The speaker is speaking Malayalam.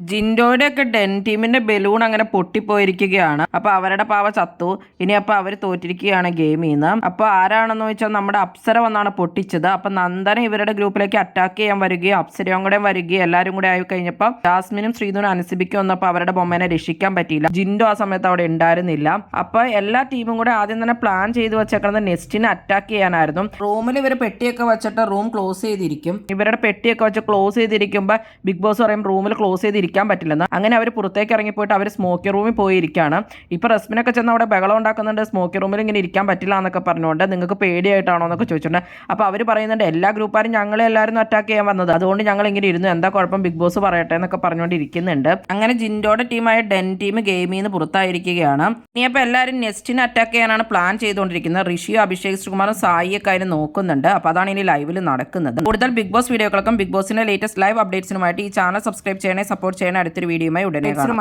ജിൻഡോയുടെ ഒക്കെ ഡെൻ ടീമിന്റെ ബലൂൺ അങ്ങനെ പൊട്ടിപ്പോയിരിക്കുകയാണ്. അപ്പൊ അവരുടെ പാവ ചത്തു. ഇനി അപ്പൊ അവര് തോറ്റിരിക്കുകയാണ് ഗെയിമിൽ നിന്ന്. അപ്പൊ ആരാണെന്ന് വെച്ചാൽ നമ്മുടെ അപ്സര വന്നാണ് പൊട്ടിച്ചത്. അപ്പൊ നന്ദന ഇവരുടെ ഗ്രൂപ്പിലേക്ക് അറ്റാക്ക് ചെയ്യാൻ വരികയും അപ്സരയും കൂടെ വരികയും എല്ലാരും കൂടെ ആയി കഴിഞ്ഞപ്പോൾ ജാസ്മിനും ശ്രീധുനും അനുസരിപ്പിക്കും വന്നപ്പോൾ അവരുടെ ബൊമ്മനെ രക്ഷിക്കാൻ പറ്റിയില്ല. ജിൻഡോ ആ സമയത്ത് അവിടെ ഉണ്ടായിരുന്നില്ല. അപ്പൊ എല്ലാ ടീമും കൂടെ ആദ്യം തന്നെ പ്ലാൻ ചെയ്ത് വെച്ചേക്കുന്നത് നെസ്റ്റിനെ അറ്റാക്ക് ചെയ്യാനായിരുന്നു. റൂമിൽ ഇവർ പെട്ടിയൊക്കെ വെച്ചിട്ട് റൂം ക്ലോസ് ചെയ്തിരിക്കും. ഇവരുടെ പെട്ടിയൊക്കെ വെച്ച് ക്ലോസ് ചെയ്തിരിക്കുമ്പോൾ ബിഗ് ബോസ് പറയും റൂമിൽ ക്ലോസ് ചെയ്തിരിക്കും പറ്റില്ലെന്ന്. അങ്ങനെ അവർ പുറത്തേക്ക് ഇറങ്ങിപ്പോയിട്ട് അവർ സ്മോക്കി റൂമിൽ പോയി ഇരിക്കുകയാണ്. ഇപ്പൊ റസ്മിനൊക്കെ ചെന്ന് അവിടെ ബഹളം ഉണ്ടാക്കുന്നുണ്ട്. സ്മോക്കി റൂമിൽ ഇങ്ങനെ ഇരിക്കാൻ പറ്റില്ല എന്നൊക്കെ പറഞ്ഞുകൊണ്ട് നിങ്ങൾക്ക് പേടിയായിട്ടാണോ എന്നൊക്കെ ചോദിച്ചിട്ടുണ്ട്. അപ്പോൾ അവർ പറയുന്നുണ്ട് എല്ലാ ഗ്രൂപ്പുകാരും ഞങ്ങളെ എല്ലാവരും അറ്റാക്ക് ചെയ്യാൻ വന്നത്, അതുകൊണ്ട് ഞങ്ങൾ ഇങ്ങനെ ഇരുന്നു, എന്താ കുഴപ്പം ബിഗ് ബോസ് പറയട്ടെ എന്നൊക്കെ പറഞ്ഞുകൊണ്ടിരിക്കുന്നുണ്ട്. അങ്ങനെ ജിൻഡോയുടെ ടീമായ ഡെൻ ടീം ഗെയിമിൽ നിന്ന് പുറത്തായിരിക്കുകയാണ്. ഇനി അപ്പോൾ എല്ലാവരും നെസ്റ്റിനെ അറ്റാക്ക് ചെയ്യാനാണ് പ്ലാൻ ചെയ്തുകൊണ്ടിരിക്കുന്നത്. ഋഷിയും അഭിഷേക് ശ്രീകുമാറും സായിയൊക്കെ അതിന് നോക്കുന്നുണ്ട്. അപ്പോൾ അതാണ് ഇനി ലൈവിൽ നടക്കുന്നത്. കൂടുതൽ ബിഗ് ബോസ് വീഡിയോകൾക്കും ബിഗ് ബോസിന്റെ ലേറ്റസ്റ്റ് ലൈവ് അപ്ഡേറ്റ്സിനുമായിട്ട് ഈ ചാനൽ സബ്സ്ക്രൈബ് ചെയ്യണേ, സപ്പോർട്ട് ചെയ്യണേ. അടുത്തൊരു വീഡിയോയുമായി ഉടനെ കാണാം.